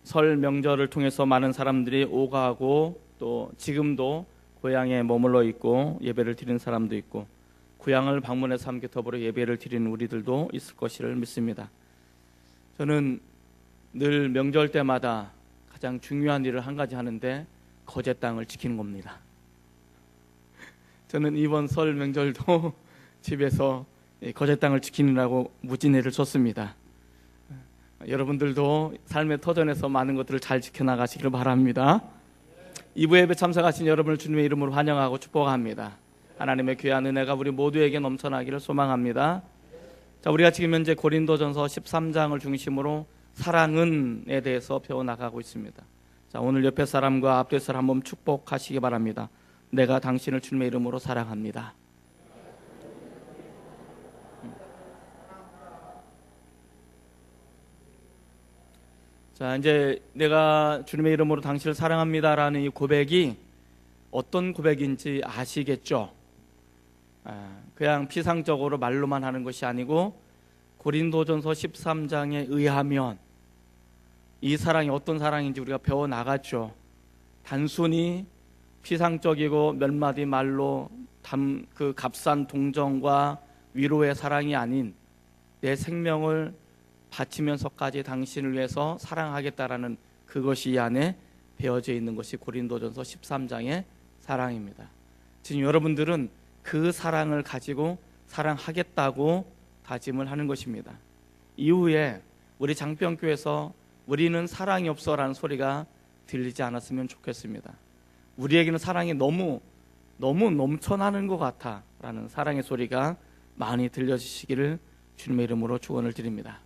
설 명절을 통해서 많은 사람들이 오가고 또 지금도 고향에 머물러 있고 예배를 드리는 사람도 있고 고향을 방문해서 함께 더불어 예배를 드리는 우리들도 있을 것을 믿습니다. 저는 늘 명절 때마다 가장 중요한 일을 한 가지 하는데 거제 땅을 지키는 겁니다. 저는 이번 설 명절도 집에서 거제 땅을 지키느라고 무진애를 줬습니다. 여러분들도 삶의 터전에서 많은 것들을 잘 지켜나가시기를 바랍니다. 2부 예배 참석하신 여러분을 주님의 이름으로 환영하고 축복합니다. 하나님의 귀한 은혜가 우리 모두에게 넘쳐나기를 소망합니다. 자, 우리가 지금 현재 고린도전서 13장을 중심으로 사랑은에 대해서 배워나가고 있습니다. 자, 오늘 옆에 사람과 앞뒤 사람 한번 축복하시기 바랍니다. 내가 당신을 주님의 이름으로 사랑합니다. 자, 이제 내가 주님의 이름으로 당신을 사랑합니다라는 이 고백이 어떤 고백인지 아시겠죠? 그냥 피상적으로 말로만 하는 것이 아니고 고린도전서 13장에 의하면 이 사랑이 어떤 사랑인지 우리가 배워나갔죠. 단순히 피상적이고 몇 마디 말로 그 값싼 동정과 위로의 사랑이 아닌 내 생명을 바치면서까지 당신을 위해서 사랑하겠다라는 그것이 이 안에 배어져 있는 것이 고린도전서 13장의 사랑입니다. 지금 여러분들은 그 사랑을 가지고 사랑하겠다고 다짐을 하는 것입니다. 이후에 우리 장평교에서 우리는 사랑이 없어라는 소리가 들리지 않았으면 좋겠습니다. 우리에게는 사랑이 너무 넘쳐나는 것 같아 라는 사랑의 소리가 많이 들려주시기를 주님의 이름으로 축원을 드립니다.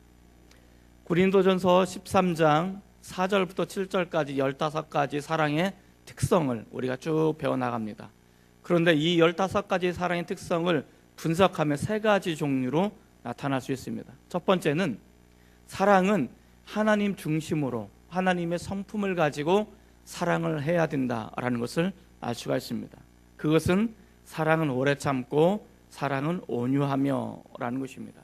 고린도전서 13장 4절부터 7절까지 15가지 사랑의 특성을 우리가 쭉 배워나갑니다. 그런데 이 15가지 사랑의 특성을 분석하면 3가지 종류로 나타날 수 있습니다. 첫 번째는 사랑은 하나님 중심으로 하나님의 성품을 가지고 사랑을 해야 된다라는 것을 알 수가 있습니다. 그것은 사랑은 오래 참고 사랑은 온유하며 라는 것입니다.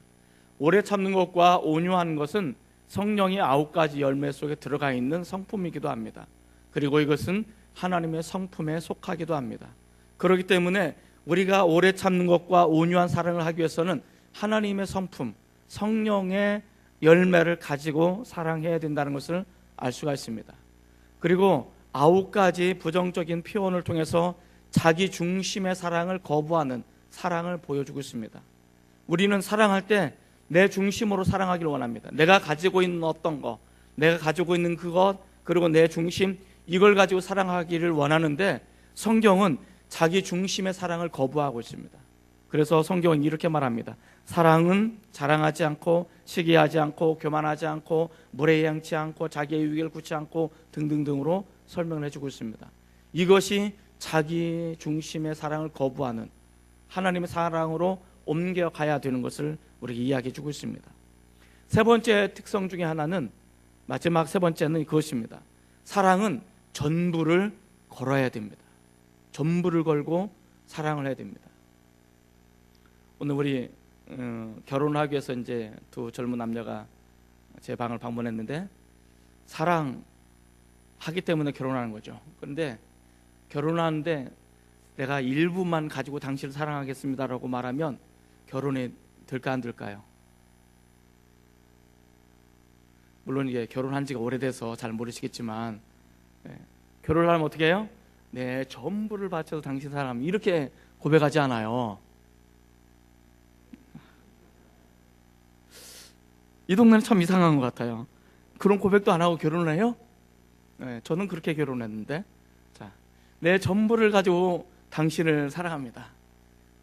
오래 참는 것과 온유하는 것은 성령의 9가지 열매 속에 들어가 있는 성품이기도 합니다. 그리고 이것은 하나님의 성품에 속하기도 합니다. 그렇기 때문에 우리가 오래 참는 것과 온유한 사랑을 하기 위해서는 하나님의 성품, 성령의 열매를 가지고 사랑해야 된다는 것을 알 수가 있습니다. 그리고 9가지 부정적인 표현을 통해서 자기 중심의 사랑을 거부하는 사랑을 보여주고 있습니다. 우리는 사랑할 때 내 중심으로 사랑하기를 원합니다. 내가 가지고 있는 어떤 것, 내가 가지고 있는 그것, 그리고 내 중심, 이걸 가지고 사랑하기를 원하는데 성경은 자기 중심의 사랑을 거부하고 있습니다. 그래서 성경은 이렇게 말합니다. 사랑은 자랑하지 않고 시기하지 않고 교만하지 않고 무례양치 않고 자기의 유익을 구치 않고 등등등으로 설명을 해주고 있습니다. 이것이 자기 중심의 사랑을 거부하는 하나님의 사랑으로 옮겨가야 되는 것을 우리에게 이야기해 주고 있습니다. 세 번째 특성 중에 하나는, 마지막 세 번째는 그것입니다. 사랑은 전부를 걸어야 됩니다. 전부를 걸고 사랑을 해야 됩니다. 오늘 우리 결혼을 하기 위해서 이제 두 젊은 남녀가 제 방을 방문했는데 사랑하기 때문에 결혼하는 거죠. 그런데 결혼하는데 내가 일부만 가지고 당신을 사랑하겠습니다라고 말하면 결혼이 될까 안 될까요? 물론 이게 결혼한 지가 오래돼서 잘 모르시겠지만 결혼을 하면 어떻게 해요? 내 전부를 바쳐서 당신 사랑, 이렇게 고백하지 않아요. 이 동네는 참 이상한 것 같아요. 그런 고백도 안 하고 결혼을 해요? 저는 그렇게 결혼했는데, 자, 내 전부를 가지고 당신을 사랑합니다.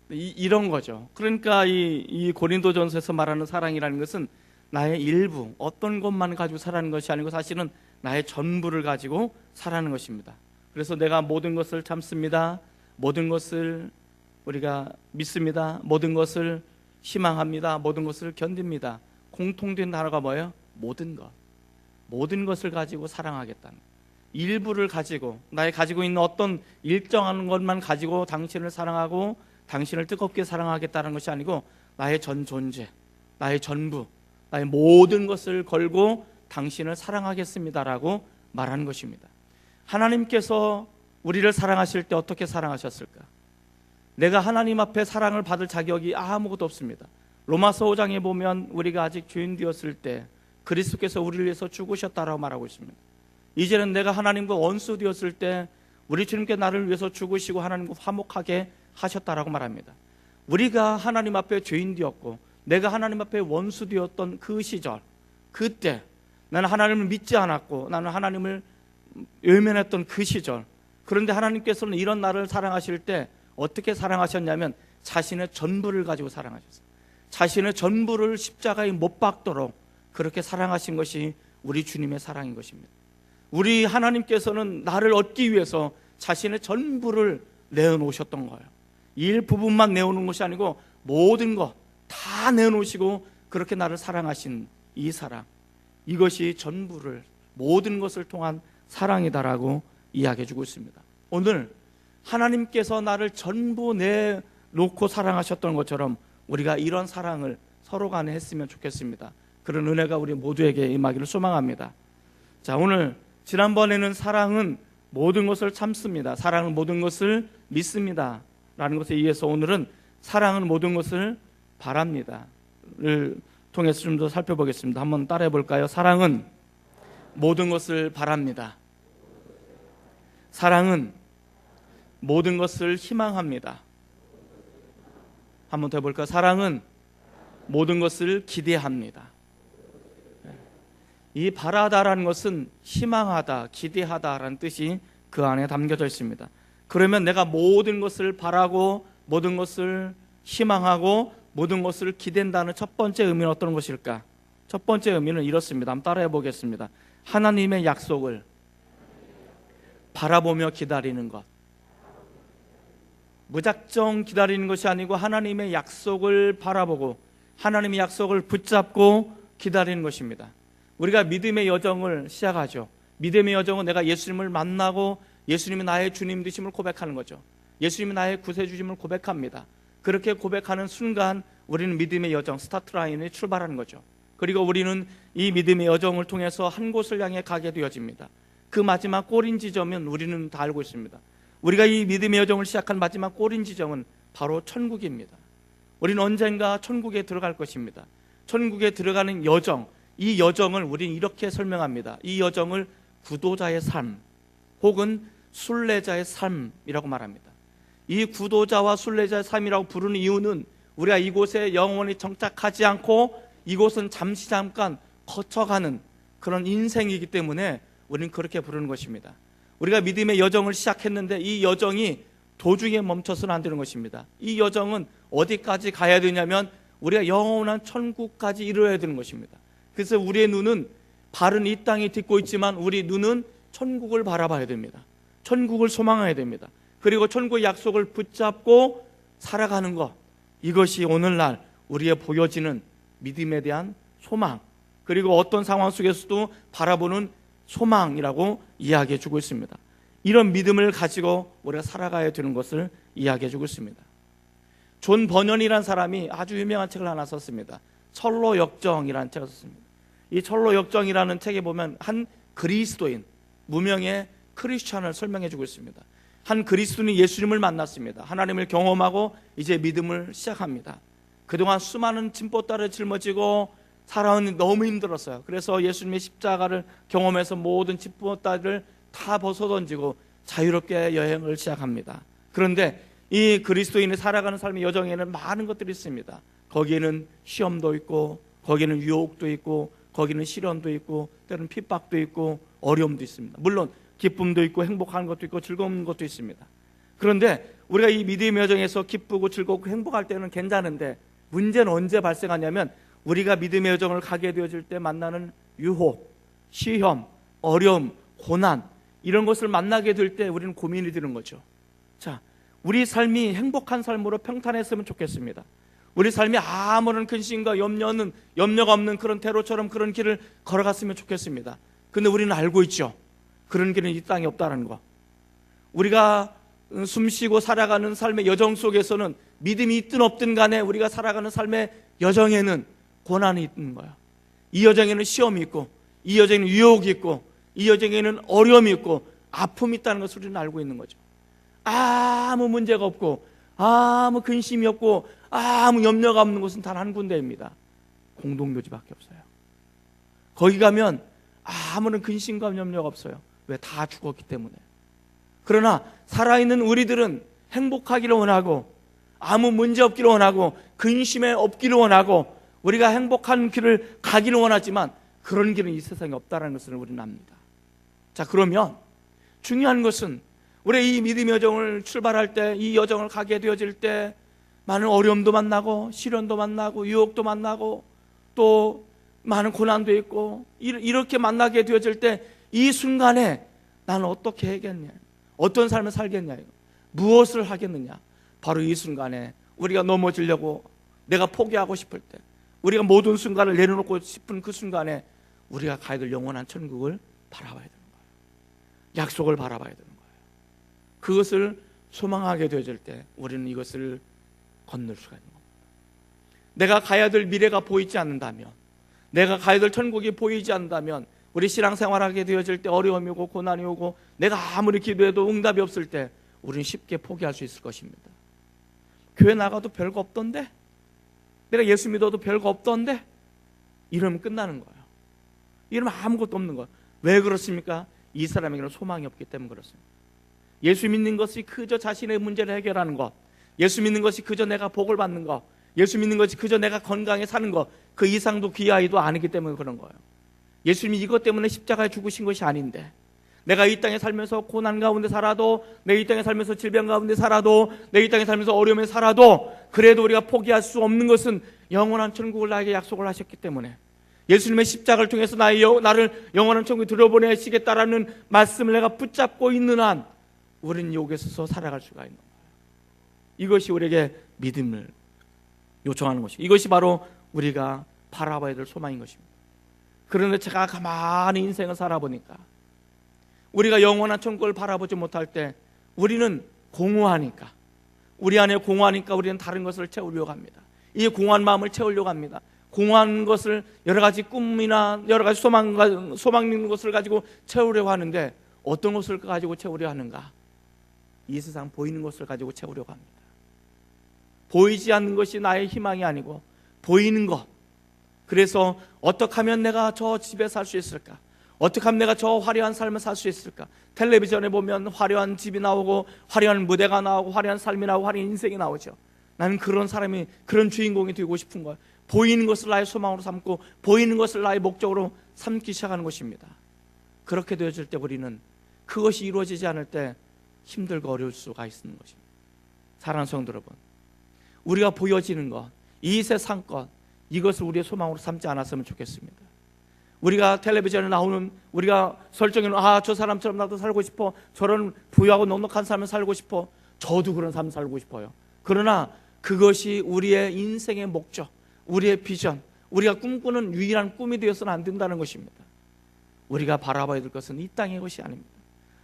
이런 거죠. 그러니까 이 고린도전서에서 말하는 사랑이라는 것은 나의 일부, 어떤 것만 가지고 사랑하는 것이 아니고 사실은 나의 전부를 가지고 사랑하는 것입니다. 그래서 내가 모든 것을 참습니다. 모든 것을 우리가 믿습니다. 모든 것을 희망합니다. 모든 것을 견딥니다. 공통된 단어가 뭐예요? 모든 것. 모든 것을 가지고 사랑하겠다는 것. 일부를 가지고, 나의 가지고 있는 어떤 일정한 것만 가지고 당신을 사랑하고 당신을 뜨겁게 사랑하겠다는 것이 아니고 나의 전 존재, 나의 전부, 나의 모든 것을 걸고 당신을 사랑하겠습니다라고 말하는 것입니다. 하나님께서 우리를 사랑하실 때 어떻게 사랑하셨을까? 내가 하나님 앞에 사랑을 받을 자격이 아무것도 없습니다. 로마서 5장에 보면 우리가 아직 죄인 되었을 때 그리스도께서 우리를 위해서 죽으셨다라고 말하고 있습니다. 이제는 내가 하나님과 원수 되었을 때 우리 주님께 나를 위해서 죽으시고 하나님과 화목하게 하셨다라고 말합니다. 우리가 하나님 앞에 죄인 되었고 내가 하나님 앞에 원수 되었던 그 시절, 그때 나는 하나님을 믿지 않았고 나는 하나님을 외면했던 그 시절, 그런데 하나님께서는 이런 나를 사랑하실 때 어떻게 사랑하셨냐면 자신의 전부를 가지고 사랑하셨어요. 자신의 전부를 십자가에 못 박도록 그렇게 사랑하신 것이 우리 주님의 사랑인 것입니다. 우리 하나님께서는 나를 얻기 위해서 자신의 전부를 내어놓으셨던 거예요. 일부분만 내어놓은 것이 아니고 모든 것 다 내어놓으시고 그렇게 나를 사랑하신 이 사랑, 이것이 전부를, 모든 것을 통한 사랑이다라고 이야기해 주고 있습니다. 오늘 하나님께서 나를 전부 내놓고 사랑하셨던 것처럼 우리가 이런 사랑을 서로 간에 했으면 좋겠습니다. 그런 은혜가 우리 모두에게 임하기를 소망합니다. 자, 오늘 지난번에는 사랑은 모든 것을 참습니다, 사랑은 모든 것을 믿습니다 라는 것에 의해서 오늘은 사랑은 모든 것을 바랍니다를 통해서 좀 더 살펴보겠습니다. 한번 따라해 볼까요? 사랑은 모든 것을 바랍니다. 사랑은 모든 것을 희망합니다. 한번 더 해볼까요? 사랑은 모든 것을 기대합니다. 이 바라다라는 것은 희망하다, 기대하다라는 뜻이 그 안에 담겨져 있습니다. 그러면 내가 모든 것을 바라고 모든 것을 희망하고 모든 것을 기댄다는 첫 번째 의미는 어떤 것일까? 첫 번째 의미는 이렇습니다. 한번 따라해 보겠습니다. 하나님의 약속을 바라보며 기다리는 것. 무작정 기다리는 것이 아니고 하나님의 약속을 바라보고 하나님의 약속을 붙잡고 기다리는 것입니다. 우리가 믿음의 여정을 시작하죠. 믿음의 여정은 내가 예수님을 만나고 예수님이 나의 주님 되심을 고백하는 거죠. 예수님이 나의 구세주심을 고백합니다. 그렇게 고백하는 순간 우리는 믿음의 여정, 스타트 라인에 출발하는 거죠. 그리고 우리는 이 믿음의 여정을 통해서 한 곳을 향해 가게 되어집니다. 그 마지막 꼬린 지점은 우리는 다 알고 있습니다. 우리가 이 믿음의 여정을 시작한 마지막 꼬린 지점은 바로 천국입니다. 우리는 언젠가 천국에 들어갈 것입니다. 천국에 들어가는 여정, 이 여정을 우리는 이렇게 설명합니다. 이 여정을 구도자의 삶 혹은 순례자의 삶이라고 말합니다. 이 구도자와 순례자의 삶이라고 부르는 이유는 우리가 이곳에 영원히 정착하지 않고 이곳은 잠깐 거쳐가는 그런 인생이기 때문에 우리는 그렇게 부르는 것입니다. 우리가 믿음의 여정을 시작했는데 이 여정이 도중에 멈춰서는 안 되는 것입니다. 이 여정은 어디까지 가야 되냐면 우리가 영원한 천국까지 이르러야 되는 것입니다. 그래서 우리의 눈은 발은 이 땅에 딛고 있지만 우리 눈은 천국을 바라봐야 됩니다. 천국을 소망해야 됩니다. 그리고 천국의 약속을 붙잡고 살아가는 것, 이것이 오늘날 우리의 보여지는 믿음에 대한 소망, 그리고 어떤 상황 속에서도 바라보는 소망이라고 이야기해 주고 있습니다. 이런 믿음을 가지고 우리가 살아가야 되는 것을 이야기해 주고 있습니다. 존 버년이라는 사람이 아주 유명한 책을 하나 썼습니다. 철로역정이라는 책을 썼습니다. 이 철로역정이라는 책에 보면 한 그리스도인, 무명의 크리스찬을 설명해 주고 있습니다. 한 그리스도인이 예수님을 만났습니다. 하나님을 경험하고 이제 믿음을 시작합니다. 그동안 수많은 짐보따를 짊어지고 살아오는 너무 힘들었어요. 그래서 예수님의 십자가를 경험해서 모든 짐보따를 다 벗어던지고 자유롭게 여행을 시작합니다. 그런데 이 그리스도인이 살아가는 삶의 여정에는 많은 것들이 있습니다. 거기에는 시험도 있고, 거기에는 유혹도 있고, 거기는 시련도 있고, 때로는 핍박도 있고, 어려움도 있습니다. 물론 기쁨도 있고 행복한 것도 있고 즐거운 것도 있습니다. 그런데 우리가 이 믿음의 여정에서 기쁘고 즐겁고 행복할 때는 괜찮은데 문제는 언제 발생하냐면 우리가 믿음의 여정을 가게 되어질 때 만나는 유혹, 시험, 어려움, 고난, 이런 것을 만나게 될 때 우리는 고민이 드는 거죠. 자, 우리 삶이 행복한 삶으로 평탄했으면 좋겠습니다. 우리 삶이 아무런 근심과 염려가 없는 그런 대로처럼 그런 길을 걸어갔으면 좋겠습니다. 근데 우리는 알고 있죠. 그런 길은 이 땅에 없다는 거. 우리가 숨쉬고 살아가는 삶의 여정 속에서는 믿음이 있든 없든 간에 우리가 살아가는 삶의 여정에는 고난이 있는 거야. 이 여정에는 시험이 있고 이 여정에는 유혹이 있고 이 여정에는 어려움이 있고 아픔이 있다는 것을 우리는 알고 있는 거죠. 아무 문제가 없고 아무 근심이 없고 아무 염려가 없는 곳은 단 한 군데입니다. 공동묘지밖에 없어요. 거기 가면 아무런 근심과 염려가 없어요. 왜? 다 죽었기 때문에. 그러나 살아있는 우리들은 행복하기를 원하고 아무 문제 없기를 원하고 근심에 없기를 원하고 우리가 행복한 길을 가기를 원하지만 그런 길은 이 세상에 없다는 것을 우리는 압니다. 자, 그러면 중요한 것은 우리 이 믿음의 여정을 출발할 때, 이 여정을 가게 되어질 때 많은 어려움도 만나고 시련도 만나고 유혹도 만나고 또 많은 고난도 있고 이렇게 만나게 되어질 때 이 순간에 나는 어떻게 해야겠냐, 어떤 삶을 살겠냐, 무엇을 하겠느냐. 바로 이 순간에 우리가 넘어지려고 내가 포기하고 싶을 때, 우리가 모든 순간을 내려놓고 싶은 그 순간에 우리가 가야 될 영원한 천국을 바라봐야 되는 거예요. 약속을 바라봐야 되는 거예요. 그것을 소망하게 되어질 때 우리는 이것을 건널 수가 있는 겁니다. 내가 가야 될 미래가 보이지 않는다면, 내가 가야 될 천국이 보이지 않는다면 우리 신앙생활하게 되어질 때 어려움이 오고 고난이 오고 내가 아무리 기도해도 응답이 없을 때 우리는 쉽게 포기할 수 있을 것입니다. 교회 나가도 별거 없던데, 내가 예수 믿어도 별거 없던데, 이러면 끝나는 거예요. 이러면 아무것도 없는 거예요. 왜 그렇습니까? 이 사람에게는 소망이 없기 때문에 그렇습니다. 예수 믿는 것이 그저 자신의 문제를 해결하는 것, 예수 믿는 것이 그저 내가 복을 받는 것, 예수 믿는 것이 그저 내가 건강에 사는 것, 그 이상도 귀하이도 아니기 때문에 그런 거예요. 예수님이 이것 때문에 십자가에 죽으신 것이 아닌데, 내가 이 땅에 살면서 고난 가운데 살아도, 내 이 땅에 살면서 질병 가운데 살아도, 내 이 땅에 살면서 어려움에 살아도 그래도 우리가 포기할 수 없는 것은 영원한 천국을 나에게 약속을 하셨기 때문에, 예수님의 십자가를 통해서 나를 영원한 천국에 들어보내시겠다라는 말씀을 내가 붙잡고 있는 한 우리는 여기에 서서 살아갈 수가 있는 거예요. 이것이 우리에게 믿음을 요청하는 것이고, 이것이 바로 우리가 바라봐야 될 소망인 것입니다. 그런데 제가 가만히 인생을 살아보니까 우리가 영원한 천국을 바라보지 못할 때 우리는 공허하니까, 우리 안에 공허하니까 우리는 다른 것을 채우려고 합니다. 이 공허한 마음을 채우려고 합니다. 공허한 것을 여러 가지 꿈이나 여러 가지 소망 있는 것을 가지고 채우려고 하는데, 어떤 것을 가지고 채우려 하는가? 이 세상 보이는 것을 가지고 채우려고 합니다. 보이지 않는 것이 나의 희망이 아니고 보이는 것. 그래서 어떻게 하면 내가 저 집에 살 수 있을까? 어떻게 하면 내가 저 화려한 삶을 살 수 있을까? 텔레비전에 보면 화려한 집이 나오고 화려한 무대가 나오고 화려한 삶이 나오고 화려한 인생이 나오죠. 나는 그런 사람이, 그런 주인공이 되고 싶은 거예요. 보이는 것을 나의 소망으로 삼고 보이는 것을 나의 목적으로 삼기 시작하는 것입니다. 그렇게 되어질 때 우리는 그것이 이루어지지 않을 때 힘들고 어려울 수가 있는 것입니다. 사랑하는 성도 여러분, 우리가 보여지는 것, 이 세상 것, 이것을 우리의 소망으로 삼지 않았으면 좋겠습니다. 우리가 텔레비전에 나오는, 우리가 설정해놓은 저 사람처럼 나도 살고 싶어, 저런 부유하고 넉넉한 삶을 살고 싶어, 저도 그런 삶을 살고 싶어요. 그러나 그것이 우리의 인생의 목적, 우리의 비전, 우리가 꿈꾸는 유일한 꿈이 되어서는 안 된다는 것입니다. 우리가 바라봐야 될 것은 이 땅의 것이 아닙니다.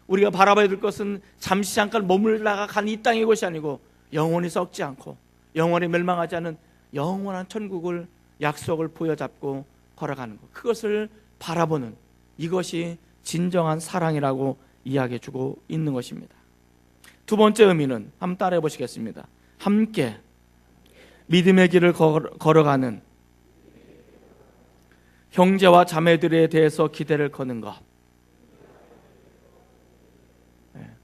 우리가 바라봐야 될 것은 잠시 잠깐 머물다가 간 이 땅의 것이 아니고 영원히 썩지 않고 영원히 멸망하지 않은 영원한 천국을, 약속을 부여잡고 걸어가는 것, 그것을 바라보는, 이것이 진정한 사랑이라고 이야기해 주고 있는 것입니다. 두 번째 의미는 한번 따라해 보시겠습니다. 함께 믿음의 길을 걸어가는 형제와 자매들에 대해서 기대를 거는 것.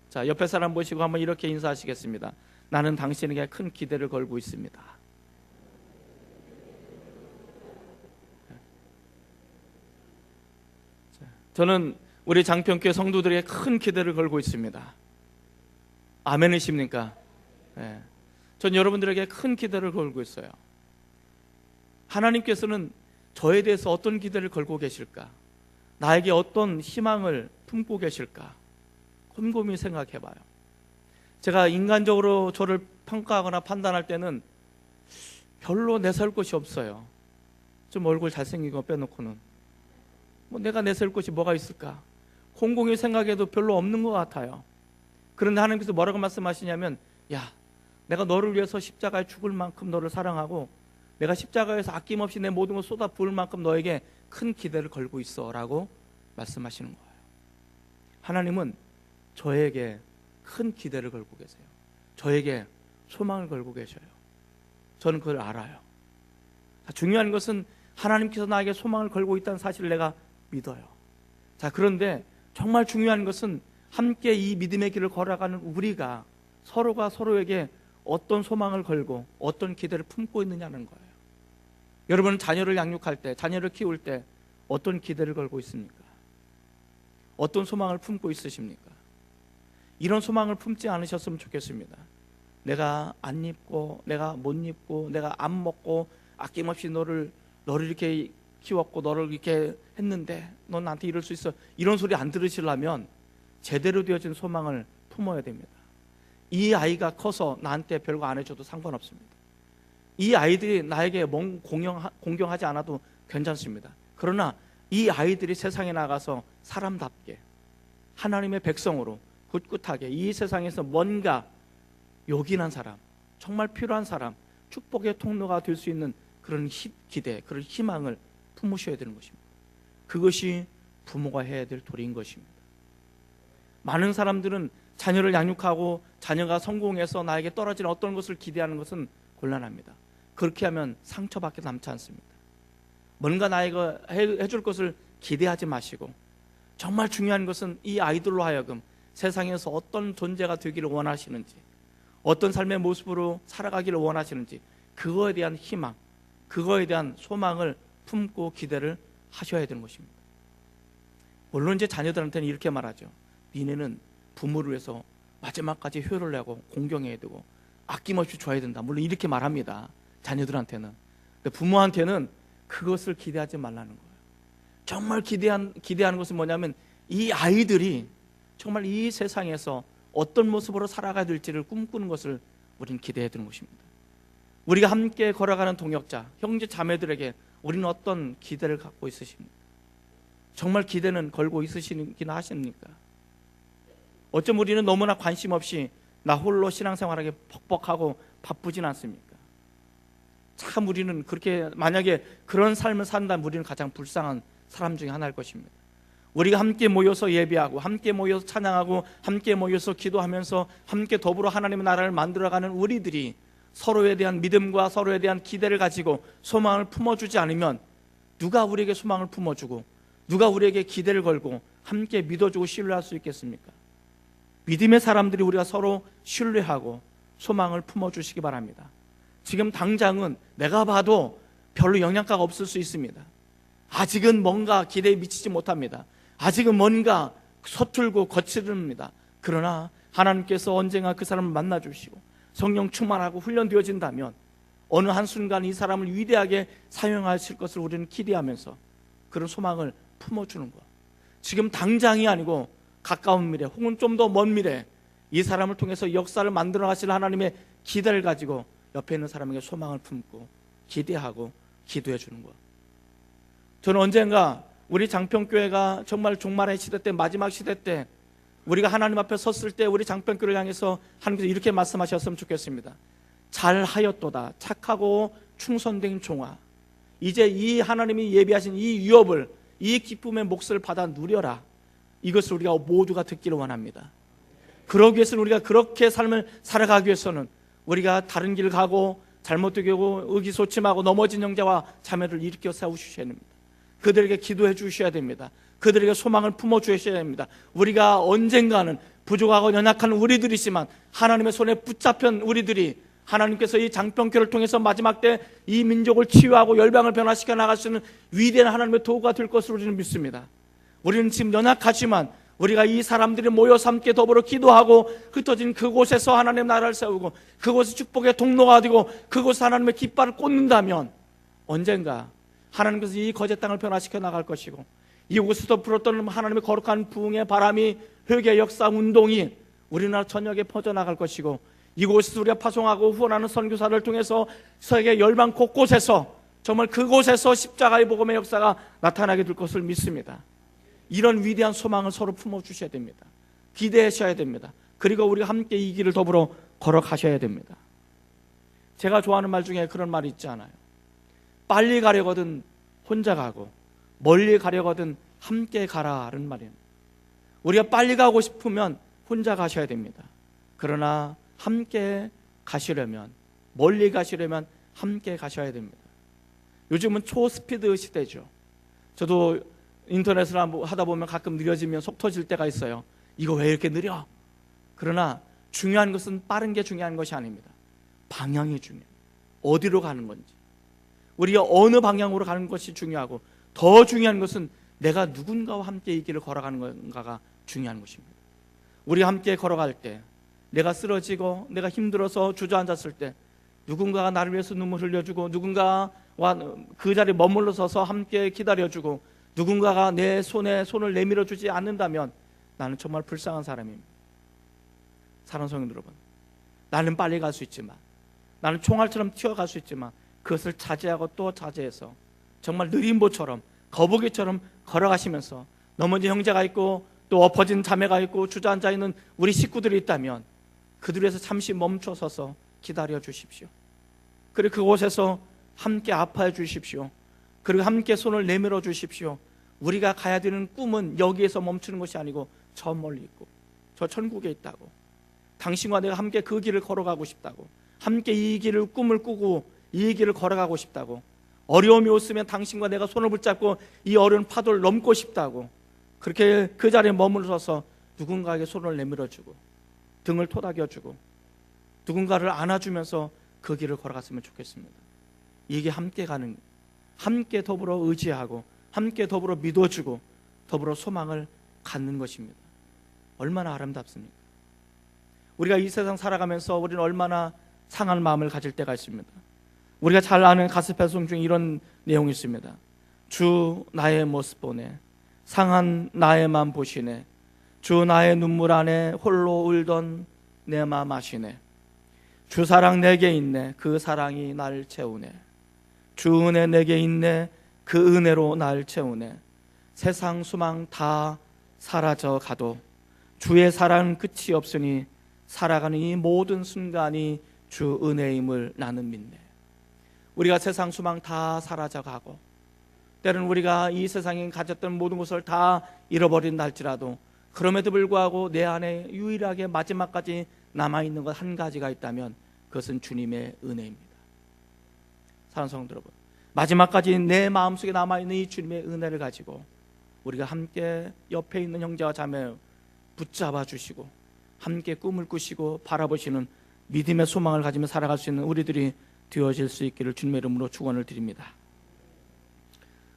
자, 옆에 사람 보시고 한번 이렇게 인사하시겠습니다. 나는 당신에게 큰 기대를 걸고 있습니다. 저는 우리 장평교회 성도들에게 큰 기대를 걸고 있습니다. 아멘이십니까? 네. 전 여러분들에게 큰 기대를 걸고 있어요. 하나님께서는 저에 대해서 어떤 기대를 걸고 계실까? 나에게 어떤 희망을 품고 계실까? 곰곰이 생각해봐요. 제가 인간적으로 저를 평가하거나 판단할 때는 별로 내세울 것이 없어요. 좀 얼굴 잘생긴 거 빼놓고는 내가 내세울 것이 뭐가 있을까? 곰곰이 생각해도 별로 없는 것 같아요. 그런데 하나님께서 뭐라고 말씀하시냐면, 야, 내가 너를 위해서 십자가에 죽을 만큼 너를 사랑하고 내가 십자가에서 아낌없이 내 모든 걸 쏟아 부을 만큼 너에게 큰 기대를 걸고 있어 라고 말씀하시는 거예요. 하나님은 저에게 큰 기대를 걸고 계세요. 저에게 소망을 걸고 계셔요. 저는 그걸 알아요. 중요한 것은 하나님께서 나에게 소망을 걸고 있다는 사실을 내가 믿어요. 자, 그런데 정말 중요한 것은 함께 이 믿음의 길을 걸어가는 우리가 서로가 서로에게 어떤 소망을 걸고 어떤 기대를 품고 있느냐는 거예요. 여러분은 자녀를 양육할 때, 자녀를 키울 때 어떤 기대를 걸고 있습니까? 어떤 소망을 품고 있으십니까? 이런 소망을 품지 않으셨으면 좋겠습니다. 내가 안 입고, 내가 못 입고, 내가 안 먹고 아낌없이 너를 이렇게 키웠고 너를 이렇게 했는데 넌 나한테 이럴 수 있어, 이런 소리 안 들으시려면 제대로 되어진 소망을 품어야 됩니다. 이 아이가 커서 나한테 별거 안 해줘도 상관없습니다. 이 아이들이 나에게 공경하지 않아도 괜찮습니다. 그러나 이 아이들이 세상에 나가서 사람답게 하나님의 백성으로 꿋꿋하게 이 세상에서 뭔가 요긴한 사람, 정말 필요한 사람, 축복의 통로가 될 수 있는 그런 기대, 그런 희망을 품으셔야 되는 것입니다. 그것이 부모가 해야 될 도리인 것입니다. 많은 사람들은 자녀를 양육하고 자녀가 성공해서 나에게 떨어지는 어떤 것을 기대하는 것은 곤란합니다. 그렇게 하면 상처밖에 남지 않습니다. 뭔가 나에게 해줄 것을 기대하지 마시고, 정말 중요한 것은 이 아이들로 하여금 세상에서 어떤 존재가 되기를 원하시는지, 어떤 삶의 모습으로 살아가기를 원하시는지, 그거에 대한 희망, 그거에 대한 소망을 품고 기대를 하셔야 되는 것입니다. 물론 이제 자녀들한테는 이렇게 말하죠. 니네는 부모를 위해서 마지막까지 효를 내고 공경해야 되고 아낌없이 줘야 된다. 물론 이렇게 말합니다. 자녀들한테는. 근데 부모한테는 그것을 기대하지 말라는 거예요. 정말 기대하는 것은 뭐냐면 이 아이들이 정말 이 세상에서 어떤 모습으로 살아가야 될지를 꿈꾸는 것을 우리는 기대해야 되는 것입니다. 우리가 함께 걸어가는 동역자, 형제 자매들에게 우리는 어떤 기대를 갖고 있으십니까? 정말 기대는 걸고 있으시긴 하십니까? 어쩜 우리는 너무나 관심 없이 나 홀로 신앙생활하기 벅벅하고 바쁘진 않습니까? 참 우리는 그렇게, 만약에 그런 삶을 산다면 우리는 가장 불쌍한 사람 중에 하나일 것입니다. 우리가 함께 모여서 예배하고 함께 모여서 찬양하고 함께 모여서 기도하면서 함께 더불어 하나님의 나라를 만들어가는 우리들이 서로에 대한 믿음과 서로에 대한 기대를 가지고 소망을 품어주지 않으면 누가 우리에게 소망을 품어주고 누가 우리에게 기대를 걸고 함께 믿어주고 신뢰할 수 있겠습니까? 믿음의 사람들이 우리가 서로 신뢰하고 소망을 품어주시기 바랍니다. 지금 당장은 내가 봐도 별로 영향가가 없을 수 있습니다. 아직은 뭔가 기대에 미치지 못합니다. 아직은 뭔가 서툴고 거칠습니다. 그러나 하나님께서 언젠가 그 사람을 만나주시고 성령 충만하고 훈련되어진다면 어느 한순간 이 사람을 위대하게 사용하실 것을 우리는 기대하면서 그런 소망을 품어주는 것. 지금 당장이 아니고 가까운 미래 혹은 좀 더 먼 미래 이 사람을 통해서 역사를 만들어 가실 하나님의 기대를 가지고 옆에 있는 사람에게 소망을 품고 기대하고 기도해 주는 것. 저는 언젠가 우리 장평교회가 정말 종말의 시대 때, 마지막 시대 때 우리가 하나님 앞에 섰을 때 우리 장평교회를 향해서 하나님께서 이렇게 말씀하셨으면 좋겠습니다. 잘하였도다 착하고 충성된 종아, 이제 이 하나님이 예비하신 이 유업을, 이 기쁨의 몫을 받아 누려라. 이것을 우리가 모두가 듣기를 원합니다. 그러기 위해서는, 우리가 그렇게 삶을 살아가기 위해서는 우리가 다른 길을 가고 잘못되고 의기소침하고 넘어진 형제와 자매를 일으켜 세우셔야 됩니다. 그들에게 기도해 주셔야 됩니다. 그들에게 소망을 품어주셔야 됩니다. 우리가 언젠가는 부족하고 연약한 우리들이지만 하나님의 손에 붙잡힌 우리들이 하나님께서 이 장평교를 통해서 마지막 때 이 민족을 치유하고 열방을 변화시켜 나갈 수 있는 위대한 하나님의 도구가 될 것을 우리는 믿습니다. 우리는 지금 연약하지만 우리가 이 사람들이 모여서 함께 더불어 기도하고 흩어진 그곳에서 하나님의 나라를 세우고 그곳이 축복의 통로가 되고 그곳에 하나님의 깃발을 꽂는다면 언젠가 하나님께서 이 거제 땅을 변화시켜 나갈 것이고 이곳에서 불었던 하나님의 거룩한 부흥의 바람이, 회개 역사 운동이 우리나라 전역에 퍼져나갈 것이고 이곳에서 우리가 파송하고 후원하는 선교사를 통해서 세계 열방 곳곳에서 정말 그곳에서 십자가의 복음의 역사가 나타나게 될 것을 믿습니다. 이런 위대한 소망을 서로 품어주셔야 됩니다. 기대하셔야 됩니다. 그리고 우리가 함께 이 길을 더불어 걸어가셔야 됩니다. 제가 좋아하는 말 중에 그런 말이 있지 않아요? 빨리 가려거든 혼자 가고 멀리 가려거든 함께 가라는 말이에요. 우리가 빨리 가고 싶으면 혼자 가셔야 됩니다. 그러나 함께 가시려면, 멀리 가시려면 함께 가셔야 됩니다. 요즘은 초스피드 시대죠. 저도 인터넷을 하다 보면 가끔 느려지면 속 터질 때가 있어요. 이거 왜 이렇게 느려? 그러나 중요한 것은 빠른 게 중요한 것이 아닙니다. 방향이 중요해요. 어디로 가는 건지, 우리가 어느 방향으로 가는 것이 중요하고, 더 중요한 것은 내가 누군가와 함께 이 길을 걸어가는 건가가 중요한 것입니다. 우리 함께 걸어갈 때, 내가 쓰러지고 내가 힘들어서 주저앉았을 때 누군가가 나를 위해서 눈물 흘려주고, 누군가와 그 자리에 머물러 서서 함께 기다려주고, 누군가가 내 손에 손을 내밀어 주지 않는다면 나는 정말 불쌍한 사람입니다. 사랑하는 성도 여러분, 나는 빨리 갈 수 있지만, 나는 총알처럼 튀어갈 수 있지만, 그것을 자제하고 또 자제해서 정말 느림보처럼, 거북이처럼 걸어가시면서 넘어진 형제가 있고 또 엎어진 자매가 있고 주저앉아 있는 우리 식구들이 있다면 그들 위해서 잠시 멈춰 서서 기다려 주십시오. 그리고 그곳에서 함께 아파해 주십시오. 그리고 함께 손을 내밀어 주십시오. 우리가 가야 되는 꿈은 여기에서 멈추는 것이 아니고 저 멀리 있고 저 천국에 있다고, 당신과 내가 함께 그 길을 걸어가고 싶다고, 함께 이 길을 꿈을 꾸고 이 길을 걸어가고 싶다고, 어려움이 오면 당신과 내가 손을 붙잡고 이 어려운 파도를 넘고 싶다고, 그렇게 그 자리에 머물러서 누군가에게 손을 내밀어주고 등을 토닥여주고 누군가를 안아주면서 그 길을 걸어갔으면 좋겠습니다. 이게 함께 가는, 함께 더불어 의지하고 함께 더불어 믿어주고 더불어 소망을 갖는 것입니다. 얼마나 아름답습니까? 우리가 이 세상 살아가면서 우리는 얼마나 상한 마음을 가질 때가 있습니다. 우리가 잘 아는 가스펠송 중에 이런 내용이 있습니다. 주 나의 모습 보네, 상한 나의 맘 보시네, 주 나의 눈물 안에 홀로 울던 내 맘 아시네, 주 사랑 내게 있네, 그 사랑이 날 채우네, 주 은혜 내게 있네, 그 은혜로 날 채우네, 세상 수망 다 사라져 가도 주의 사랑은 끝이 없으니 살아가는 이 모든 순간이 주 은혜임을 나는 믿네. 우리가 세상 수망 다 사라져가고 때로는 우리가 이 세상에 가졌던 모든 것을 다 잃어버린다 할지라도, 그럼에도 불구하고 내 안에 유일하게 마지막까지 남아있는 것 한 가지가 있다면 그것은 주님의 은혜입니다. 사랑하는 성도 여러분, 마지막까지 내 마음속에 남아있는 이 주님의 은혜를 가지고 우리가 함께 옆에 있는 형제와 자매 붙잡아 주시고 함께 꿈을 꾸시고 바라보시는 믿음의 소망을 가지며 살아갈 수 있는 우리들이 되어질 수 있기를 주님의 이름으로 축원을 드립니다.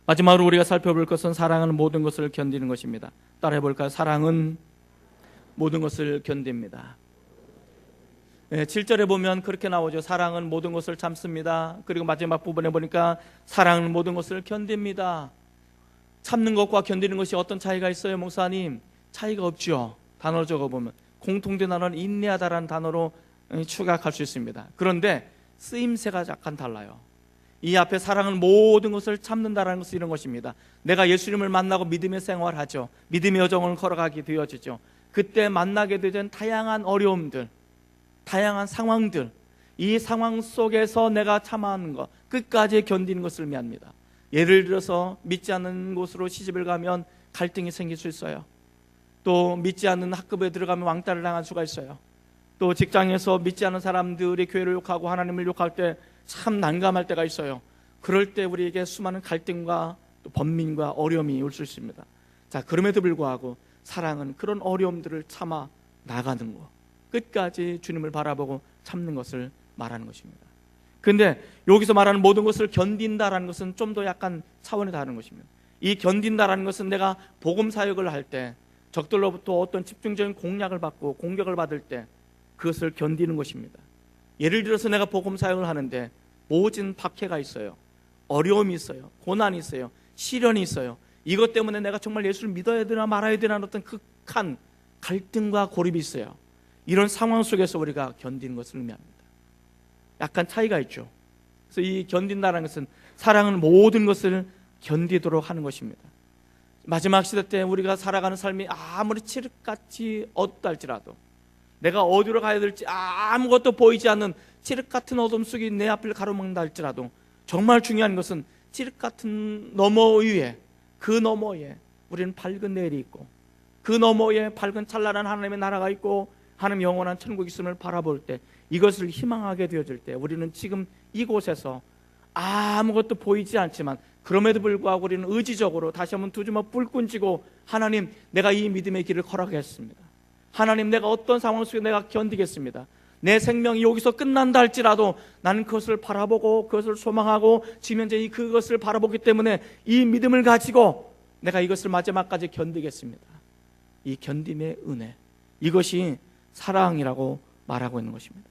마지막으로 우리가 살펴볼 것은 사랑은 모든 것을 견디는 것입니다. 따라해 볼까요? 사랑은 모든 것을 견딥니다. 7절에 보면 그렇게 나오죠. 사랑은 모든 것을 참습니다. 그리고 마지막 부분에 보니까 사랑은 모든 것을 견딥니다. 참는 것과 견디는 것이 어떤 차이가 있어요, 목사님? 차이가 없죠. 단어로 적어보면 공통된 단어는 인내하다라는 단어로 추각할 수 있습니다. 그런데 쓰임새가 약간 달라요. 이 앞에 사랑은 모든 것을 참는다라는 것은 이런 것입니다. 내가 예수님을 만나고 믿음의 생활을 하죠. 믿음의 여정을 걸어가게 되어지죠. 그때 만나게 되는 다양한 어려움들, 다양한 상황들, 이 상황 속에서 내가 참아하는 것, 끝까지 견디는 것을 의미합니다. 예를 들어서 믿지 않는 곳으로 시집을 가면 갈등이 생길 수 있어요. 또 믿지 않는 학급에 들어가면 왕따를 당할 수가 있어요. 또 직장에서 믿지 않는 사람들이 교회를 욕하고 하나님을 욕할 때 참 난감할 때가 있어요. 그럴 때 우리에게 수많은 갈등과 또 번민과 어려움이 올 수 있습니다. 자, 그럼에도 불구하고 사랑은 그런 어려움들을 참아 나가는 것, 끝까지 주님을 바라보고 참는 것을 말하는 것입니다. 그런데 여기서 말하는 모든 것을 견딘다라는 것은 좀 더 약간 차원이 다른 것입니다. 이 견딘다라는 것은 내가 복음 사역을 할 때 적들로부터 어떤 집중적인 공략을 받고 공격을 받을 때 그것을 견디는 것입니다. 예를 들어서 내가 복음 사역을 하는데 모진 박해가 있어요. 어려움이 있어요. 고난이 있어요. 시련이 있어요. 이것 때문에 내가 정말 예수를 믿어야 되나 말아야 되나 어떤 극한 갈등과 고립이 있어요. 이런 상황 속에서 우리가 견디는 것을 의미합니다. 약간 차이가 있죠. 그래서 이 견딘다는 것은 사랑은 모든 것을 견디도록 하는 것입니다. 마지막 시대 때 우리가 살아가는 삶이 아무리 칠흑같이 어둡다 할지라도, 내가 어디로 가야 될지 아무것도 보이지 않는 칠흑 같은 어둠 속이 내 앞을 가로막는다 할지라도 정말 중요한 것은 찌릿 같은 너머 위에, 그 너머에 우리는 밝은 내일이 있고, 그 너머에 밝은 찬란한 하나님의 나라가 있고 하나님 영원한 천국이 있음을 바라볼 때, 이것을 희망하게 되어질 때, 우리는 지금 이곳에서 아무것도 보이지 않지만 그럼에도 불구하고 우리는 의지적으로 다시 한번 두 주먹 불끈 쥐고, 하나님, 내가 이 믿음의 길을 걸어가겠습니다. 하나님, 내가 어떤 상황 속에 내가 견디겠습니다. 내 생명이 여기서 끝난다 할지라도 나는 그것을 바라보고 그것을 소망하고 지금 현재 그것을 바라보기 때문에 이 믿음을 가지고 내가 이것을 마지막까지 견디겠습니다. 이 견딤의 은혜, 이것이 사랑이라고 말하고 있는 것입니다.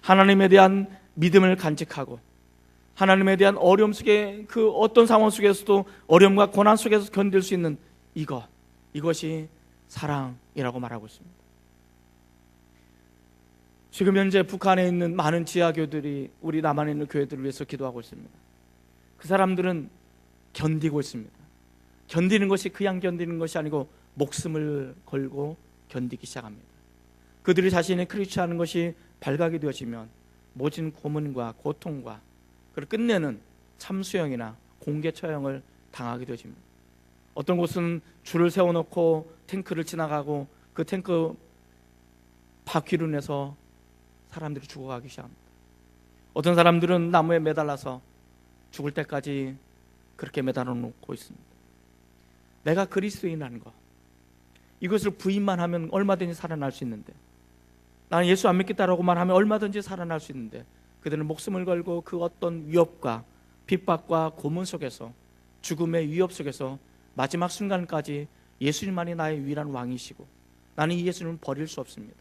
하나님에 대한 믿음을 간직하고 하나님에 대한 어려움 속에, 그 어떤 상황 속에서도 어려움과 고난 속에서 견딜 수 있는 이것이 사랑이라고 말하고 있습니다. 지금 현재 북한에 있는 많은 지하교들이 우리 남한에 있는 교회들을 위해서 기도하고 있습니다. 그 사람들은 견디고 있습니다. 견디는 것이 그냥 견디는 것이 아니고 목숨을 걸고 견디기 시작합니다. 그들이 자신의 크리스천하는 것이 발각이 되어지면 모진 고문과 고통과, 그리고 끝내는 참수형이나 공개 처형을 당하게 되어집니다. 어떤 곳은 줄을 세워놓고 탱크를 지나가고 그 탱크 바퀴로 내서 사람들이 죽어가기 시작합니다. 어떤 사람들은 나무에 매달라서 죽을 때까지 그렇게 매달아 놓고 있습니다. 내가 그리스도인이라는 것, 이것을 부인만 하면 얼마든지 살아날 수 있는데, 나는 예수 안 믿겠다라고 말하면 얼마든지 살아날 수 있는데, 그들은 목숨을 걸고 그 어떤 위협과 핍박과 고문 속에서, 죽음의 위협 속에서 마지막 순간까지 예수님만이 나의 유일한 왕이시고 나는 이 예수님을 버릴 수 없습니다.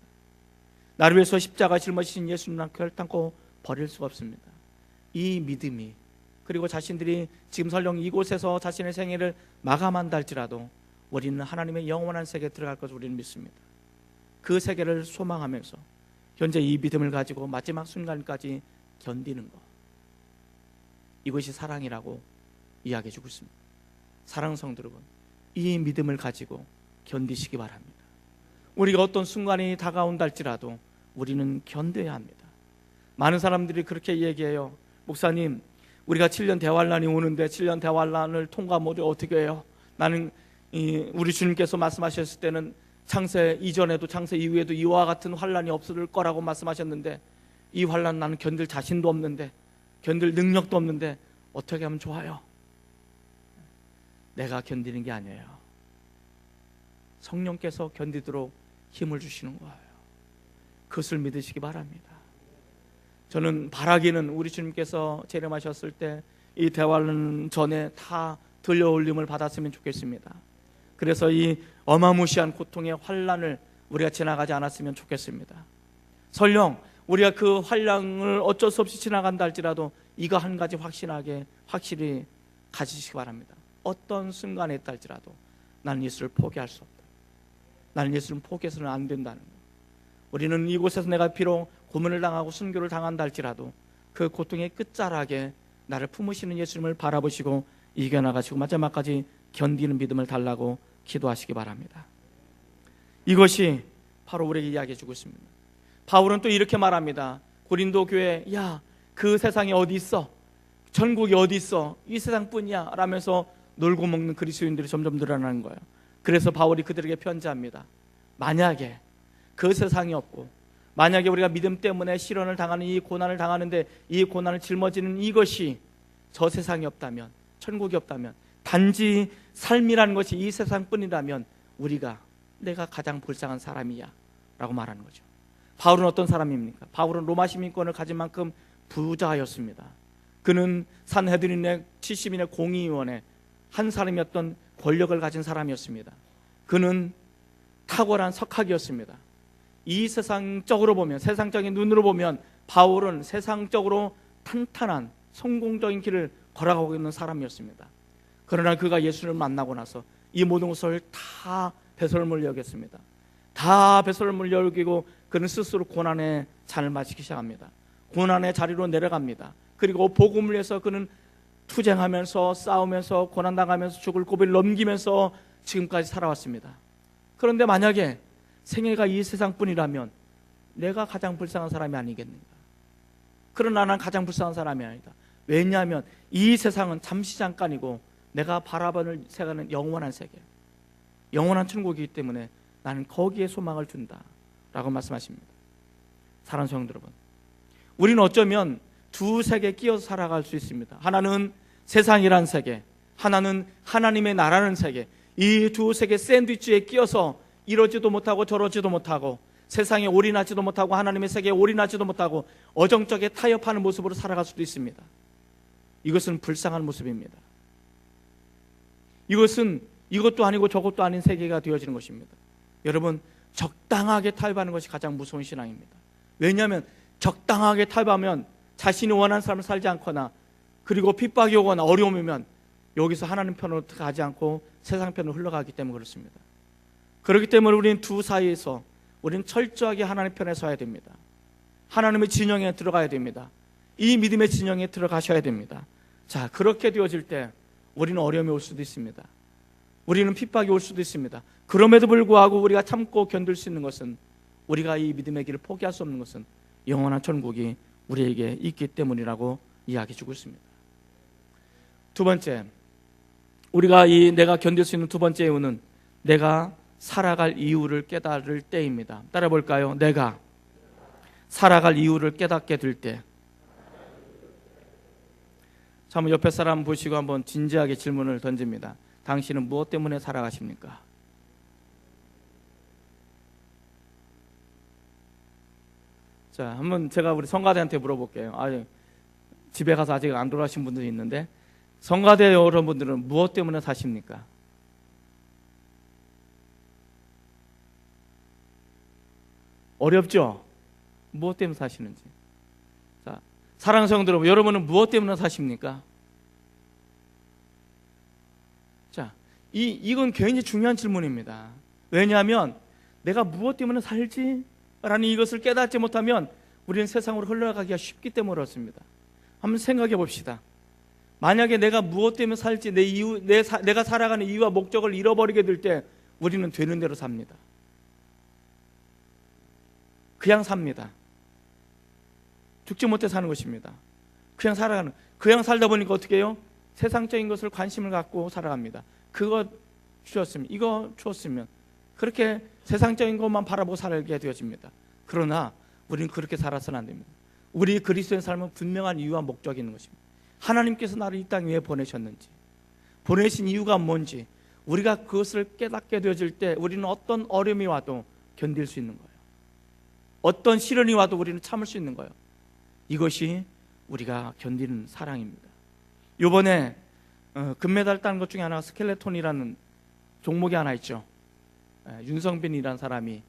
나를 위해서 십자가 짊어지신 예수님을 결단코 버릴 수가 없습니다. 이 믿음이, 그리고 자신들이 지금 설령 이곳에서 자신의 생애를 마감한다 할지라도 우리는 하나님의 영원한 세계에 들어갈 것을 우리는 믿습니다. 그 세계를 소망하면서 현재 이 믿음을 가지고 마지막 순간까지 견디는 것, 이것이 사랑이라고 이야기해 주고 있습니다. 사랑하는 성도 여러분, 이 믿음을 가지고 견디시기 바랍니다. 우리가 어떤 순간이 다가온다 할지라도 우리는 견뎌야 합니다. 많은 사람들이 그렇게 얘기해요. 목사님, 우리가 7년 대환란이 오는데 7년 대환란을 통과 못해 어떻게 해요? 나는 우리 주님께서 말씀하셨을 때는 창세 이전에도 창세 이후에도 이와 같은 환란이 없을 거라고 말씀하셨는데, 이 환란 나는 견딜 자신도 없는데, 견딜 능력도 없는데 어떻게 하면 좋아요? 내가 견디는 게 아니에요. 성령께서 견디도록 힘을 주시는 거예요. 그것을 믿으시기 바랍니다. 저는 바라기는 우리 주님께서 재림하셨을 때 이 대환란 전에 다 들려올림을 받았으면 좋겠습니다. 그래서 이 어마무시한 고통의 환란을 우리가 지나가지 않았으면 좋겠습니다. 설령 우리가 그 환란을 어쩔 수 없이 지나간다 할지라도 이거 한 가지 확실히 가지시기 바랍니다. 어떤 순간에 있다 할지라도 나는 예수를 포기할 수 없다. 나는 예수를 포기해서는 안 된다는 것. 우리는 이곳에서 내가 비록 고문을 당하고 순교를 당한다 할지라도 그 고통의 끝자락에 나를 품으시는 예수님을 바라보시고 이겨나가시고 마지막까지 견디는 믿음을 달라고 기도하시기 바랍니다. 이것이 바로 우리에게 이야기해 주고 있습니다. 바울은 또 이렇게 말합니다. 고린도 교회, 야, 그 세상이 어디 있어? 천국이 어디 있어? 이 세상뿐이야 라면서 놀고 먹는 그리스도인들이 점점 늘어나는 거예요. 그래서 바울이 그들에게 편지합니다. 만약에 그 세상이 없고, 만약에 우리가 믿음 때문에 시련을 당하는 이 고난을 당하는데 이 고난을 짊어지는 이것이 저 세상이 없다면, 천국이 없다면, 단지 삶이라는 것이 이 세상뿐이라면 내가 가장 불쌍한 사람이야 라고 말하는 거죠. 바울은 어떤 사람입니까? 바울은 로마 시민권을 가진 만큼 부자였습니다. 그는 산헤드린의 70인의 공의위원회 한 사람이었던 권력을 가진 사람이었습니다. 그는 탁월한 석학이었습니다. 이 세상적으로 보면, 세상적인 눈으로 보면 바울은 세상적으로 탄탄한 성공적인 길을 걸어가고 있는 사람이었습니다. 그러나 그가 예수를 만나고 나서 이 모든 것을 다 배설물 여겼습니다. 다 배설물 여기고 그는 스스로 고난의 잔을 마시기 시작합니다. 고난의 자리로 내려갑니다. 그리고 복음을 위해서 그는 투쟁하면서 싸우면서 고난당하면서 죽을 고비를 넘기면서 지금까지 살아왔습니다. 그런데 만약에 생애가 이 세상뿐이라면 내가 가장 불쌍한 사람이 아니겠는가? 그러나 난 가장 불쌍한 사람이 아니다. 왜냐하면 이 세상은 잠시 잠깐이고 내가 바라보는 세계는 영원한 세계, 영원한 천국이기 때문에 나는 거기에 소망을 둔다 라고 말씀하십니다. 사랑하는 성도 여러분, 우리는 어쩌면 두 세계에 끼어서 살아갈 수 있습니다. 하나는 세상이란 세계, 하나는 하나님의 나라는 세계. 이 두 세계 샌드위치에 끼어서 이러지도 못하고 저러지도 못하고 세상에 올인하지도 못하고 하나님의 세계에 올인하지도 못하고 어정쩡하게 타협하는 모습으로 살아갈 수도 있습니다. 이것은 불쌍한 모습입니다. 이것은 이것도 아니고 저것도 아닌 세계가 되어지는 것입니다. 여러분, 적당하게 타협하는 것이 가장 무서운 신앙입니다. 왜냐하면 적당하게 타협하면 자신이 원하는 삶을 살지 않거나 그리고 핍박이 오거나 어려움이 오면 여기서 하나님 편으로 가지 않고 세상 편으로 흘러가기 때문에 그렇습니다. 그렇기 때문에 우리는 두 사이에서 우리는 철저하게 하나님 편에 서야 됩니다. 하나님의 진영에 들어가야 됩니다. 이 믿음의 진영에 들어가셔야 됩니다. 자, 그렇게 되어질 때 우리는 어려움이 올 수도 있습니다. 우리는 핍박이 올 수도 있습니다. 그럼에도 불구하고 우리가 참고 견딜 수 있는 것은, 우리가 이 믿음의 길을 포기할 수 없는 것은 영원한 천국이 우리에게 있기 때문이라고 이야기해 주고 있습니다. 두 번째, 우리가 내가 견딜 수 있는 두 번째 이유는 내가 살아갈 이유를 깨달을 때입니다. 따라 볼까요? 내가 살아갈 이유를 깨닫게 될 때. 자, 한번 옆에 사람 보시고 한번 진지하게 질문을 던집니다. 당신은 무엇 때문에 살아가십니까? 자, 한번 제가 우리 성가대한테 물어볼게요. 집에 가서 아직 안 돌아가신 분들이 있는데, 성가대 여러분들은 무엇 때문에 사십니까? 어렵죠? 무엇 때문에 사시는지. 자, 사랑하는 성도 여러분, 여러분은 무엇 때문에 사십니까? 자, 이건 굉장히 중요한 질문입니다. 왜냐하면 내가 무엇 때문에 살지? 라는 이것을 깨닫지 못하면 우리는 세상으로 흘러가기가 쉽기 때문에 그렇습니다. 한번 생각해 봅시다. 만약에 내가 무엇 때문에 살지, 내가 살아가는 이유와 목적을 잃어버리게 될 때 우리는 되는 대로 삽니다. 그냥 삽니다. 죽지 못해 사는 것입니다. 그냥 살다 보니까 어떻게 해요? 세상적인 것을 관심을 갖고 살아갑니다. 그거 주었으면, 이거 주었으면, 그렇게 세상적인 것만 바라보고 살게 되어집니다. 그러나 우리는 그렇게 살아서는 안 됩니다. 우리 그리스도의 삶은 분명한 이유와 목적이 있는 것입니다. 하나님께서 나를 이 땅에 왜 보내셨는지, 보내신 이유가 뭔지, 우리가 그것을 깨닫게 되어질 때 우리는 어떤 어려움이 와도 견딜 수 있는 거예요. 어떤 시련이 와도 우리는 참을 수 있는 거예요. 이것이 우리가 견디는 사랑입니다. 이번에 금메달 딴 것 중에 하나가 스켈레톤이라는 종목이 하나 있죠. 윤성빈이라는 사람이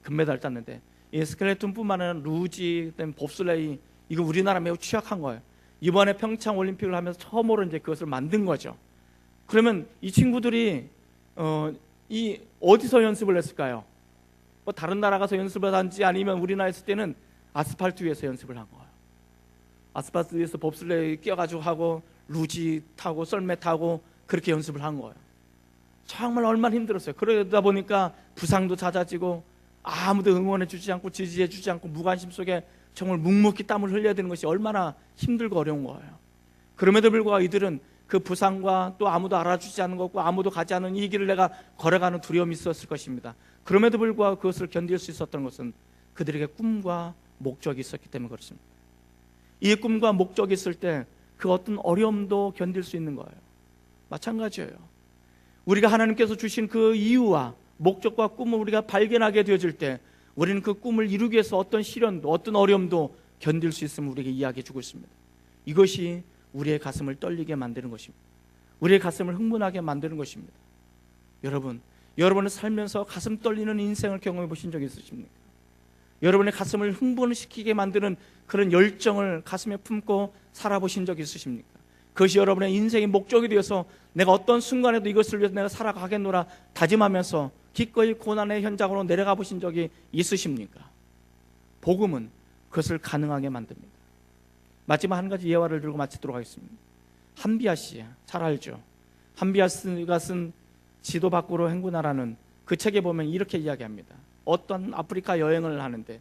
금메달 땄는데, 이 스켈레톤뿐만 아니라 루지, 봅슬레이, 이거 우리나라 매우 취약한 거예요. 이번에 평창 올림픽을 하면서 처음으로 이제 그것을 만든 거죠. 그러면 이 친구들이 어디서 연습을 했을까요? 뭐 다른 나라 가서 연습을 한지 아니면 우리나라에 있을 때는 아스팔트 위에서 연습을 한 거예요. 아스팔트 위에서 봅슬레이 끼어가지고 하고 루지 타고 썰매 타고 그렇게 연습을 한 거예요. 정말 얼마나 힘들었어요. 그러다 보니까 부상도 잦아지고 아무도 응원해 주지 않고 지지해 주지 않고 무관심 속에 정말 묵묵히 땀을 흘려야 되는 것이 얼마나 힘들고 어려운 거예요. 그럼에도 불구하고 이들은 그 부상과 또 아무도 알아주지 않는 것과 아무도 가지 않은 이 길을 내가 걸어가는 두려움이 있었을 것입니다. 그럼에도 불구하고 그것을 견딜 수 있었던 것은 그들에게 꿈과 목적이 있었기 때문에 그렇습니다. 이 꿈과 목적이 있을 때 그 어떤 어려움도 견딜 수 있는 거예요. 마찬가지예요. 우리가 하나님께서 주신 그 이유와 목적과 꿈을 우리가 발견하게 되어질 때 우리는 그 꿈을 이루기 위해서 어떤 시련도 어떤 어려움도 견딜 수 있음을 우리에게 이야기해 주고 있습니다. 이것이 우리의 가슴을 떨리게 만드는 것입니다. 우리의 가슴을 흥분하게 만드는 것입니다. 여러분은 살면서 가슴 떨리는 인생을 경험해 보신 적이 있으십니까? 여러분의 가슴을 흥분시키게 만드는 그런 열정을 가슴에 품고 살아보신 적이 있으십니까? 그것이 여러분의 인생의 목적이 되어서 내가 어떤 순간에도 이것을 위해서 내가 살아가겠노라 다짐하면서 기꺼이 고난의 현장으로 내려가 보신 적이 있으십니까? 복음은 그것을 가능하게 만듭니다. 마지막 한 가지 예화를 들고 마치도록 하겠습니다. 한비아 씨, 잘 알죠? 한비아 씨가 쓴 지도 밖으로 행군하라는 그 책에 보면 이렇게 이야기합니다. 어떤 아프리카 여행을 하는데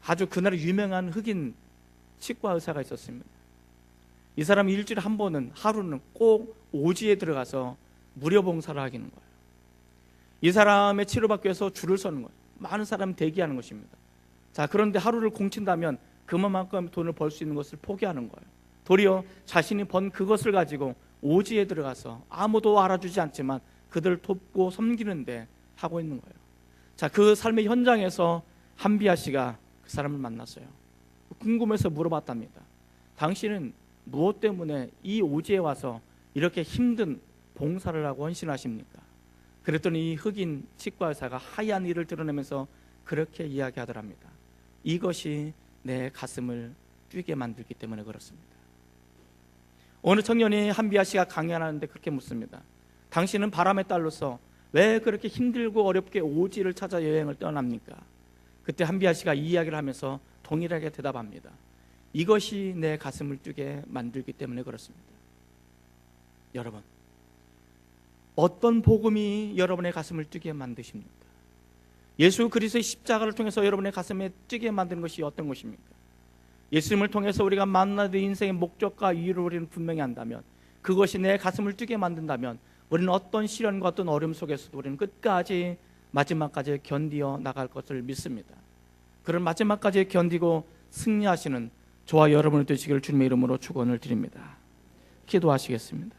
아주 그날에 유명한 흑인 치과 의사가 있었습니다. 이 사람이 일주일에 한 번은, 하루는 꼭 오지에 들어가서 무료 봉사를 하기는 거예요. 이 사람의 치료받기 위해서 줄을 서는 거예요. 많은 사람이 대기하는 것입니다. 자, 그런데 하루를 공친다면 그만큼 돈을 벌 수 있는 것을 포기하는 거예요. 도리어 자신이 번 그것을 가지고 오지에 들어가서 아무도 알아주지 않지만 그들을 돕고 섬기는데 하고 있는 거예요. 자, 그 삶의 현장에서 한비아 씨가 그 사람을 만났어요. 궁금해서 물어봤답니다. 당신은 무엇 때문에 이 오지에 와서 이렇게 힘든 봉사를 하고 헌신하십니까? 그랬더니 이 흑인 치과 의사가 하얀 이를 드러내면서 그렇게 이야기하더랍니다. 이것이 내 가슴을 뛰게 만들기 때문에 그렇습니다. 어느 청년이 한비아 씨가 강연하는데 그렇게 묻습니다. 당신은 바람의 딸로서 왜 그렇게 힘들고 어렵게 오지를 찾아 여행을 떠납니까? 그때 한비아 씨가 이 이야기를 하면서 동일하게 대답합니다. 이것이 내 가슴을 뛰게 만들기 때문에 그렇습니다. 여러분, 어떤 복음이 여러분의 가슴을 뛰게 만드십니까? 예수 그리스도의 십자가를 통해서 여러분의 가슴에 뛰게 만드는 것이 어떤 것입니까? 예수님을 통해서 우리가 만나는 인생의 목적과 이유를 우리는 분명히 안다면, 그것이 내 가슴을 뛰게 만든다면 우리는 어떤 시련과 어떤 어려움 속에서도 우리는 끝까지 마지막까지 견디어 나갈 것을 믿습니다. 그런 마지막까지 견디고 승리하시는 저와 여러분이 되시기를 주님의 이름으로 축원을 드립니다. 기도하시겠습니다.